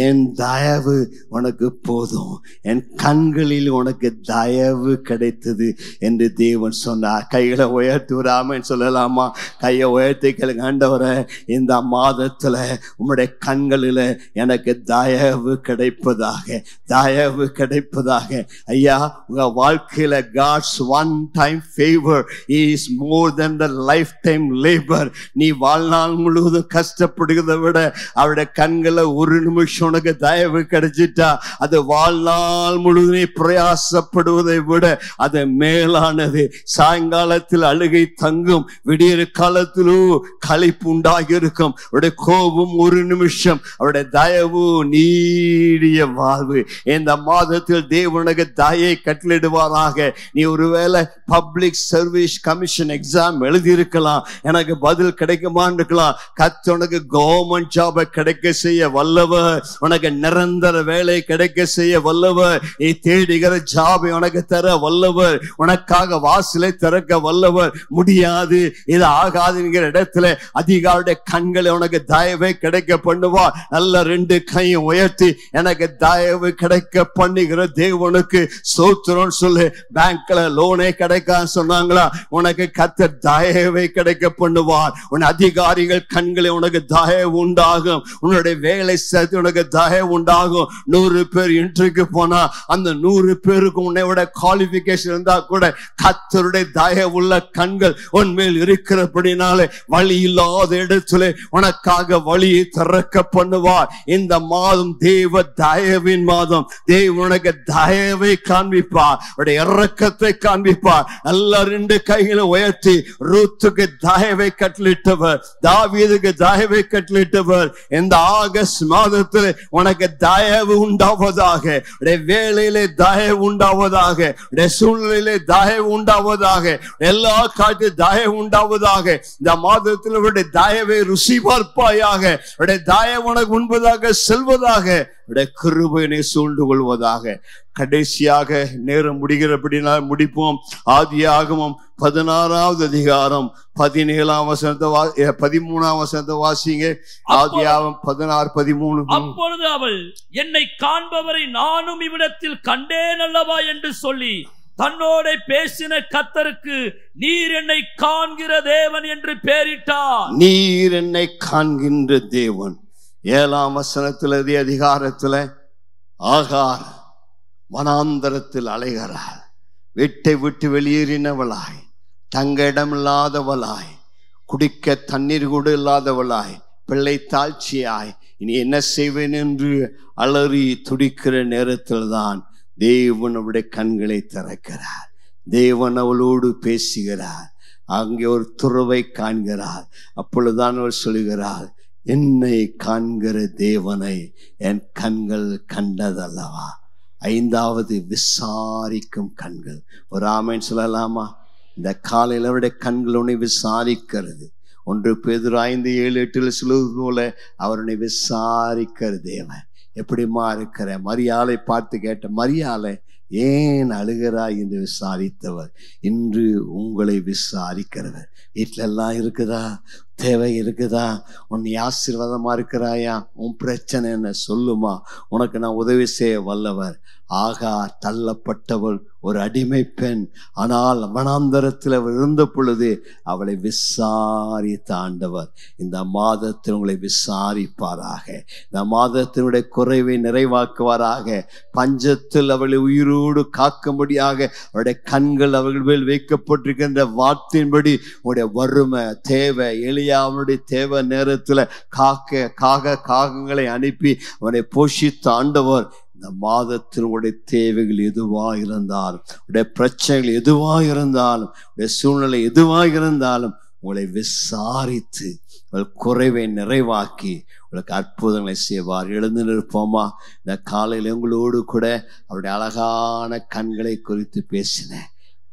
என் தயவு உனக்கு போதும், என் கண்களில் உனக்கு தயவு கிடைத்தது என்று தேவன் சொன்னார். கைகளை உயர்த்தி ஒரு ஆமென் சொல்லலாமா? கையை உயர்த்தி கேளுங்க, ஆண்டவரே இந்த மாதத்துல உம்முடைய கண்களில் எனக்கு தயவு கிடைப்பதாக, தயவு கிடைப்பதாக. ஐயா, உங்க வாழ்க்கையில God's one time favor is more than the lifetime labor. நீ வாழ்நாள் முழுவதும் கஷ்டப்படுகிறத விட அவருடைய கண்களை ஒரு நிமிஷம் உனக்கு தயவு கிடைச்சிட்டா அது வாழ்நாள் முழுவதும் பிரயாசப்படுவதை விட அது மேலானது. சாயங்காலத்தில் அழுகை தங்கும், விடிய காலத்திலும் களிப்பு உண்டாகி இருக்கும். அவருடைய கோபம் ஒரு நிமிஷம், அவருடைய தயவு நீடிய வாழ்வு. இந்த மாதத்தில் தேவனுக்கு தயை கட்டளிடுவாராக. நீ ஒருவேளை பப்ளிக் சர்வீஸ் கமிஷன் எக்ஸாம் எழுதியிருக்கலாம், எனக்கு பதில் கிடைக்குமான்னு இருக்கலாம். கர்த்தர் உனக்கு கவர்மெண்ட் ஜாபை கிடைக்க செய்ய வல்லவர், உனக்கு நிரந்தர வேலை கிடைக்க செய்ய வல்லவர், நீ தேடுகிற ஜாபை உனக்கு தர வல்லவர், உனக்காக வாசலை திறக்க வல்லவர். முடியாது, இது ஆகாதுங்கிற இடத்துல அதிகாரியுடைய கண்களை உனக்கு தயவை கிடைக்க பண்ணுவார். நல்ல 2 கையும் உயர்த்தி எனக்கு தயவு கிடைக்க பண்ணுகிற தேவனுக்கு ஸ்தோத்திரம் சொல்லு. பேங்க்ல லோனே கிடைக்கான்னு சொன்னாங்களா? உனக்கு கர்த்தர் தயவை கிடைக்க பண்ணுவார். உன் அதிகாரிகள் கண்களை உனக்கு தயவு உண்டாகும். உன்னுடைய வேலை உனக்கு தயவு உண்டாகும். 100 பேர் இன்டர்வியூக்கு போனா அந்த 100 பேருக்கு உன்னை விட குவாலிஃபிகேஷன் இருந்தா கூட கர்த்தருடைய தயவுள்ள கண்கள் உன்மேல் இருக்கிறபடினாலே வழி இல்லாத இடத்துல உனக்காக வழியை திறக்க பண்ணுவார். இந்த மாதம் தேவ தயவின் மாதம். தேவன் உனக்கு தயவை காண்பிப்பார், அவருடைய இரக்கத்தை காண்பிப்பார். நல்ல 2 கைகளை உயர்த்தி ரூத்துக்கு தயவை கட்டளிட்டவர், தாவீதுக்கு தயவை கட்டளிட்டவர். இந்த ஆகஸ்ட் மாதத்தில் உனக்கு தயவு உண்டாவதாக, வேலையிலே தயவு உண்டாவதாக, சூழ்நிலையிலே தயவு உண்டாவதாக, எல்லா காலத்திலும் தயவு உண்டாவதாக. இந்த மாதத்தில் தயவை ருசி பார்ப்பாயாக, தயவு உனக்கு உண்பதாக செல்வதாக, கிருபையினை சூழ்ந்து கொள்வதாக. கடைசியாக நேரம் முடிகிறபடினால் முடிப்போம். ஆதியாகமம் 16வது அதிகாரம் 17ஆம் வசனத்தை 13ஆம் வசனத்தை வாசிங்க. ஆதியாகமம் 16:13. அப்பொழுது அவள், என்னை காண்பவரை நானும் இவ்விடத்தில் கண்டேன் அல்லவா என்று சொல்லி தன்னோட பேசின கர்த்தருக்கு நீர் என்னை காண்கிற தேவன் என்று பெயரிட்டார். நீர் என்னை காண்கின்ற தேவன். 7ஆம் வசனத்தில் அதிகாரத்தில் ஆகார் வனாந்தரத்தில் அலைகிறாள். வீட்டை விட்டு வெளியேறினவளாய், தங்க இடமில்லாதவளாய், குடிக்க தண்ணீர் கூட இல்லாதவளாய், பிள்ளை தாழ்ச்சியாய், இனி என்ன செய்வேன் என்று அலறி துடிக்கிற நேரத்தில் தான் தேவன் அவருடைய கண்களை திறக்கிறார். தேவன் அவளோடு பேசுகிறார். அங்கே ஒரு துறவை காண்கிறார். அப்பொழுதுதான் அவர் சொல்லுகிறார், என்னை காண்கிற தேவனை என் கண்கள் கண்டதல்லவா. 5வது விசாரிக்கும் கண்கள். ஒரு ஆமென் சொல்லலாமா? இந்த காலையில் அவருடைய கண்கள் உன்னை விசாரிக்கிறது. 1 பேதுரு 5:7-8 சொல்லுவது போல அவருடைய விசாரிக்கிற தேவன். எப்படிமா இருக்கிற? மரியாளை பார்த்து கேட்ட, மரியாளை ஏன் அழுகிறாய் என்று விசாரித்தவர் இன்று உங்களை விசாரிக்கிறவர். வீட்டில எல்லாம் இருக்குதா? தேவை இருக்குதா? உன் ஆசீர்வாதமா இருக்கிறாயா? உன் பிரச்சனை என்ன சொல்லுமா? உனக்கு நான் உதவி செய்ய வல்லவர். ஆகார் தள்ளப்பட்டவள் ஒரு அடிமை பெண். ஆனால் வனாந்தரத்தில் அவள் இருந்த பொழுது அவளை விசாரித்த ஆண்டவர் இந்த மாதத்தில் உங்களை விசாரிப்பாராக. இந்த மாதத்தினுடைய குறைவை நிறைவாக்குவாராக. பஞ்சத்தில் அவளை உயிரோடு காக்கும்படியாக அவருடைய கண்கள் அவர்கள் மேல் வைக்கப்பட்டிருக்கின்ற வார்த்தையின்படி உங்களுடைய வறுமை தேவை, எலியாவுடைய தேவை நேரத்தில் காகங்களை அனுப்பி அவனை போஷித்த ஆண்டவர் இந்த மாதத்தில் உடைய தேவைகள் எதுவாக இருந்தாலும், உடைய பிரச்சனைகள் எதுவாக இருந்தாலும், உடைய சூழ்நிலை எதுவாக இருந்தாலும் உங்களை விசாரித்து உங்கள் குறைவை நிறைவாக்கி உங்களுக்கு அற்புதங்களை செய்வார். எழுந்து நிற்போமா? இந்த காலையில் உங்களோடு கூட அவருடைய அழகான கண்களை குறித்து பேசினேன்.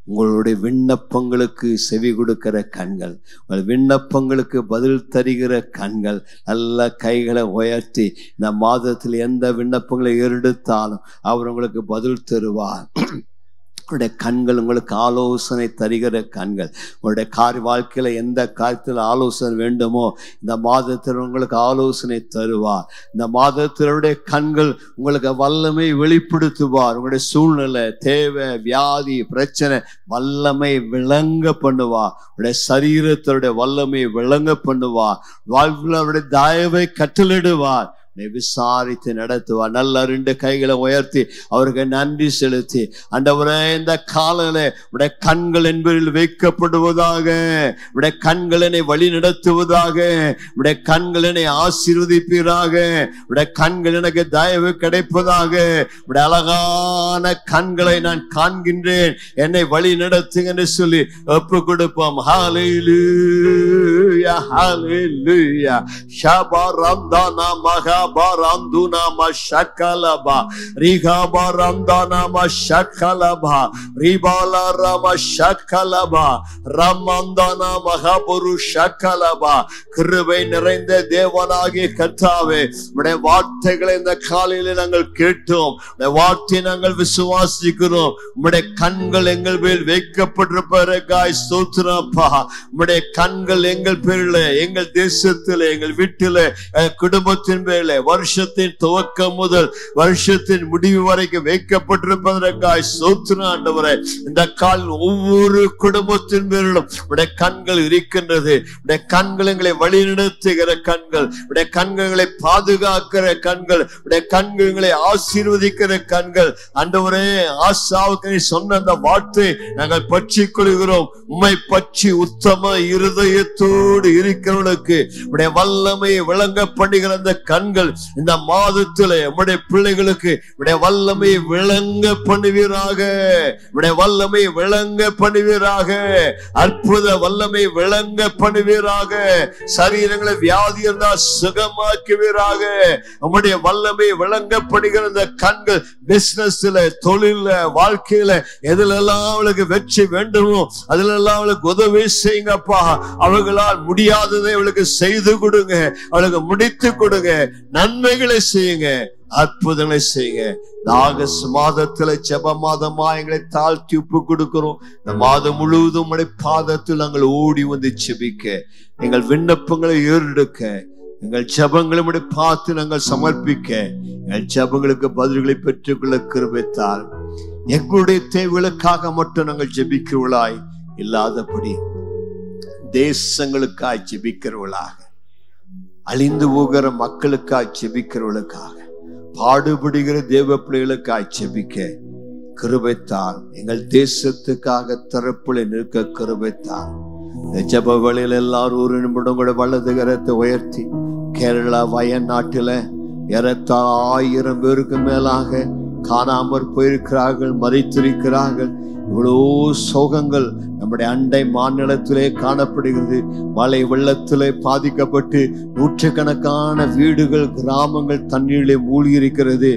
உங்களுடைய விண்ணப்பங்களுக்கு செவி கொடுக்கிற கண்கள், உங்கள் விண்ணப்பங்களுக்கு பதில் தருகிற கண்கள். நல்ல கைகளை உயர்த்தி இந்த மாதத்தில் எந்த விண்ணப்பங்களை ஏறெடுத்தாலும் அவர் உங்களுக்கு பதில் தருவார். உங்களுடைய கண்கள் உங்களுக்கு ஆலோசனை தருகிற கண்கள். உங்களுடைய வாழ்க்கையில எந்த காரியத்தில் ஆலோசனை வேண்டுமோ இந்த மாதத்தில் உங்களுக்கு ஆலோசனை தருவார். இந்த மாதத்தினுடைய கண்கள் உங்களுக்கு வல்லமை வெளிப்படுத்துவார். உங்களுடைய சூழ்நிலை தேவை வியாதி பிரச்சனை வல்லமை விளங்க பண்ணுவார். உங்களுடைய சரீரத்தினுடைய வல்லமை விளங்க பண்ணுவார். வாழ்வில் அவருடைய தயவை கட்டளிடுவார். விசாரித்து நடத்துவார். நல்ல 2 கைகளை உயர்த்தி அவருக்கு நன்றி செலுத்தி, ஆண்டவரே இந்த காலையில உடைய கண்கள் என்பதில் வைக்கப்படுவதாக, உடைய கண்கள் என்னை வழி நடத்துவதாக, உடைய கண்கள் என்னை ஆசீர்வதிப்பீராக, உடைய கண்கள் எனக்கு தயவு கிடைப்பதாக, உடைய அழகான கண்களை நான் காண்கின்றேன், என்னை வழி நடத்துங்க என்று சொல்லி ஒப்பு கொடுப்போம். ஹல்லேலூயா ஹல்லேலூயா. ஷபரந்தனா மகா baranduna mashakalaba riga barandana mashakalaba ribala rama shakalaba ramandana mahaburu shakalaba. கிருபை நிறைந்த தேவனாகிய கர்த்தாவே, உடைய வார்த்தைகளை இந்த காலையில நாங்கள் கேட்டோம். உடைய வார்த்தையை நாங்கள் விசுவாசிக்கிறோம். உடைய கண்கள் எங்கள் மேல் வைக்கப்பட்டிருப்பதற்காய் ஸ்தோத்திரப்பா. உடைய கண்கள் எங்கள் பேரில், எங்கள் தேசத்தில், எங்கள் வீட்டில், குடும்பத்தின் பேரில் வருஷத்தின் துவக்கம் முதல் வருஷத்தின் முடிவு வரைக்கும் வைக்கப்பட்டிருப்பதற்காய் ஸ்தோத்திரம் ஆண்டவரே. இந்த கால் ஒவ்வொரு குடும்பத்தின் பேரிலும் உடைய கண்கள் இருக்கின்றது. உடைய கண்கள் எங்களை வழிநடத்துகிற கண்கள், உடைய கண்களை பாதுகாக்கிற கண்கள், உடைய கண்களை ஆசீர்வதிக்கிற கண்கள். ஆண்டவரே, ஆசாவுக்கு சொன்ன அந்த வார்த்தை நாங்கள் பற்றிக் கொள்கிறோம். உம்மை பற்றி உத்தம இருதயத்தோடு இருக்கிறவர்களுக்கு உடைய வல்லமையை விளங்க பண்ணுகிற அந்த கண்கள் இந்த மாதத்திலே உடைய பிள்ளைகளுக்கு உடைய வல்லமையை விளங்க பண்ணுவீராக. உடைய வல்லமையை விளங்க பண்ணுவீராக. அற்புத வல்லமை விளங்க பண்ணுவீராக. சரீரங்களை வியாதி இருந்தால் சுகமாக்குவீராக. உம்முடைய வல்லமை விளங்கப்படுகிற இந்த கண்கள் பிசினஸ்ல, தொழில, வாழ்க்கையில எதுலெல்லாம் அவளுக்கு வெற்றி வேண்டுமோ அதுலெல்லாம் அவளுக்கு உதவி செய்யுங்கப்பா. அவர்களால் முடியாததை அவளுக்கு செய்து கொடுங்க, அவளுக்கு முடித்து கொடுங்க, நன்மைகளை செய்யுங்க, அற்புதங்களை செய்யுங்க. ஆகஸ்ட் மாதத்துல ஜெப மாதமா எங்களை தாழ்த்தி ஒப்பு கொடுக்கிறோம். இந்த மாதம் முழுவதும் உடைய பாதத்தில் நாங்கள் ஓடி வந்து ஜெபிக்க, எங்கள் விண்ணப்பங்களை ஏறெடுக்க, எங்கள் ஜெபங்களை பார்த்து நாங்கள் சமர்ப்பிக்க, எங்கள் ஜெபங்களுக்கு பதில்களை பெற்றுக்கொள்ள கிருபைத்தார். எங்களுடைய தேவைகளுக்காக மட்டும் நாங்கள் ஜெபிக்கிறவளாய் இல்லாதபடி தேசங்களுக்காய் ஜெபிக்கிறவளாக, அழிந்து போகிற மக்களுக்காய் ஜெபிக்கிறவளுக்காக, பாடுபடுகிற தேவ பிள்ளைகளுக்காய் ஜெபிக்க கிருபைத்தார். எங்கள் தேசத்துக்காக தரப்புல நிற்க கிருபைத்தார். ஜெப வழியில் எல்லாரும் ஒரு நிமிடம் கூட வலது கரத்தை உயர்த்தி, கேரளா வயநாட்டுல ஏறத்தாழ 1000 பேருக்கு மேலாக காணாமற் போயிருக்கிறார்கள், மறித்திருக்கிறார்கள். இவ்வளோ சோகங்கள் நம்முடைய அண்டை மாநிலத்திலே காணப்படுகிறது. மழை வெள்ளத்திலே பாதிக்கப்பட்டு நூற்றுக்கணக்கான வீடுகள், கிராமங்கள் தண்ணீரிலே மூழ்கி இருக்கிறது.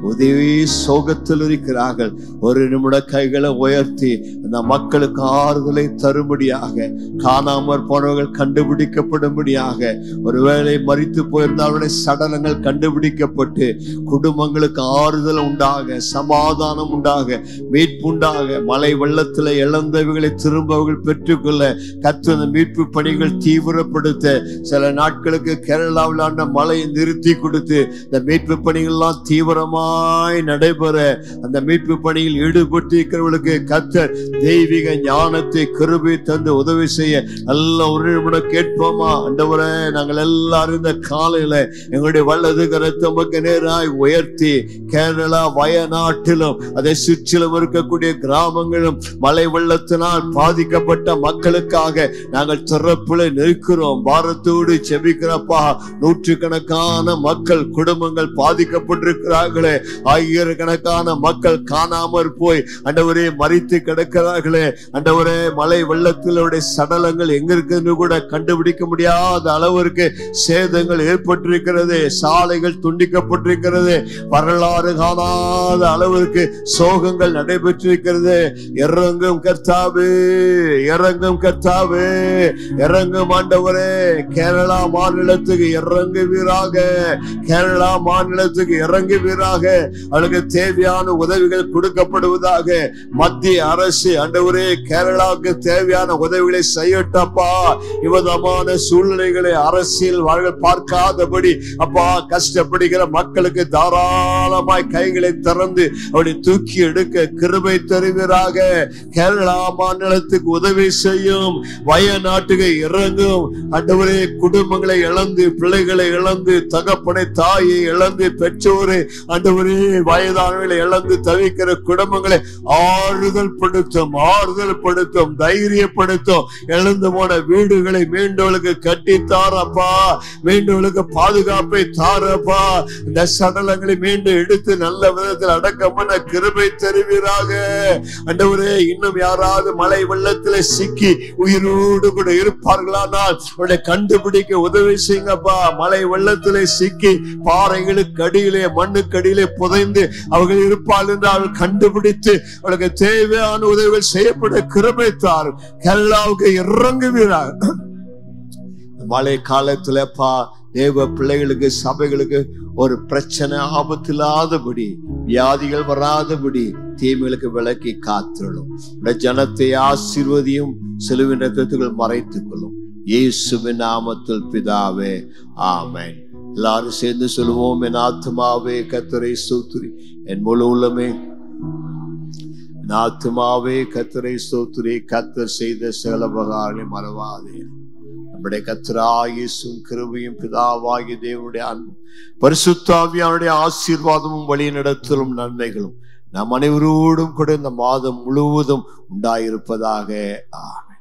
உதவி சோகத்தில் இருக்கிறார்கள். ஒரு நிமிட கைகளை உயர்த்தி அந்த மக்களுக்கு ஆறுதலை தரும்படியாக, காணாமற் போனவர்கள் கண்டுபிடிக்கப்படும்படியாக, ஒருவேளை மரித்து போயிருந்தவருடைய சடலங்கள் கண்டுபிடிக்கப்பட்டு குடும்பங்களுக்கு ஆறுதல் உண்டாக, சமாதானம் உண்டாக, மீட்புண்டாக, மழை வெள்ளத்தில் இழந்தவைகளை திரும்ப திரும்ப அவர்கள் பெற்றுக்கொள்ள கர்த்தர் அந்த மீட்பு பணிகள் தீவிரப்படுத்த சில நாட்களுக்கு கேரளாவில் ஆண்ட மழையை நிறுத்தி கொடுத்து இந்த மீட்பு பணிகள் எல்லாம் தீவிரமாய் நடைபெற அந்த மீட்பு பணியில் ஈடுபட்டு இருக்கிறவர்களுக்கு கர்த்தர் தெய்வீக ஞானத்தை கிருபை தந்து உதவி செய்ய நல்ல ஒரு நிமிடம் கேட்போமா? ஆண்டவரே, நாங்கள் எல்லாரும் இந்த காலையில எங்களுடைய வலது கரத்தை உமக்கு நேராய் உயர்த்தி கேரளா வயநாட்டிலும் அதை சுற்றிலும் இருக்கக்கூடிய கிராமங்களும் மழை வெள்ளத்தினால் பாதிக்கப்பட்ட மக்களுக்காக நாங்கள் திறப்புல நிற்கிறோம். பாரத்தோடு செபிக்கிறப்பா. நூற்றுக்கணக்கான மக்கள் குடும்பங்கள் பாதிக்கப்பட்டிருக்கிறார்களே, ஆயிரக்கணக்கான மக்கள் காணாமற் போய் ஆண்டவரே மரித்து கிடக்கிறார்களே. ஆண்டவரே, மழை வெள்ளத்திலுடைய சடலங்கள் எங்க இருக்குன்னு கூட கண்டுபிடிக்க முடியாத அளவிற்கு சேதங்கள் ஏற்பட்டிருக்கிறது. சாலைகள் துண்டிக்கப்பட்டிருக்கிறது. வரலாறு காணாத அளவிற்கு சோகங்கள் நடைபெற்றிருக்கிறது. இறங்கும் கர்த்தாவே, இறங்கும் கர்த்தாவே, இறங்கும் ஆண்டவரே. கேரளா மாநிலத்துக்கு இறங்குவீராக, கேரளா மாநிலத்துக்கு இறங்குவீராக. அவளுக்கு தேவையான உதவிகள் கொடுக்கப்படுவதாக. மத்திய அரசு ஆண்டவரே கேரளாவுக்கு தேவையான உதவிகளை செய்யட்டப்பா. விதமான சூழ்நிலைகளை அரசியல் பார்க்காதபடி அப்பா கஷ்டப்படுகிற மக்களுக்கு தாராளமாய் கைகளை திறந்து அவனை தூக்கி எடுக்க கிருபை தருவீராக. கேரளா மாநிலத்துக்கு உதவி செய்யும். வயநாட்டுக்கு இறங்கும் ஆண்டவரே. குடும்பங்களை இழந்து, பிள்ளைகளை இழந்து, தகப்பனை தாயை இழந்து, பெற்றோரை ஆண்டவரே வயதானவர்களை இழந்து தவிக்கிற குடும்பங்களை ஆறுதல் படுத்தும், ஆறுதல் படுத்தும், தைரியப்படுத்தும். இழந்து போன வீடுகளை மீண்டவளுக்கு கட்டி தாரப்பா. மீண்டவளுக்கு பாதுகாப்பை தாரப்பா. இந்த சடலங்களை மீண்டும் எடுத்து நல்ல விதத்தில் அடக்கம் பண்ண கிருபை தருவீராக. ஆண்டவரே, இன்னும் யாராவது மழை வெள்ளத்திலே சிக்கி உயிரோடு கூட இருப்பார்களானால் அவனை கண்டுபிடிக்க உதவி செய்யுங்கப்பா. மழை வெள்ளத்திலே சிக்கி பாறைகளுக்கு அடியிலே, மண்ணுக்கு அடியிலே புதைந்து அவர்கள் இருப்பார்கள் என்று அவர்கள் கண்டுபிடித்து அவளுக்கு தேவையான உதவிகள் செய்யப்பட கிருபை தாரும். கேரளாவுக்கு இறங்குவீராக. மழை காலத்துலப்பா தேவ பிள்ளைகளுக்கு, சபைகளுக்கு ஒரு பிரச்சனை ஆபத்தில்லாதபடி, வியாதிகள் வராதபடி தீமைகளுக்கு விலக்கி காத்திரலும். ஜனத்தை ஆசீர்வதியும். சிலுவின் ரத்தத்துக்குள் மறைத்துக் கொள்ளும். இயேசுவின் நாமத்தில் பிதாவே, ஆமென். எல்லாரும் சேர்ந்து சொல்லுவோம். என் ஆத்துமாவே கர்த்தரை ஸ்தோத்திரி, என் முழு உள்ளமே என் ஆத்துமாவே கர்த்தரை ஸ்தோத்திரி. கர்த்தர் செய்த சகல உபகாரங்களை மறவாதே. நம்முடைய கர்த்தராகிய இயேசுவின் கிருபையும் பிதாவாகிய தேவனுடைய அன்பும் பரிசுத்த ஆவியானுடைய ஆசீர்வாதமும் வழிநடத்தலும் நன்மைகளும் நம் அனைவரோடும் கூட இந்த மாதம் முழுவதும் உண்டாயிருப்பதாக. ஆமென்.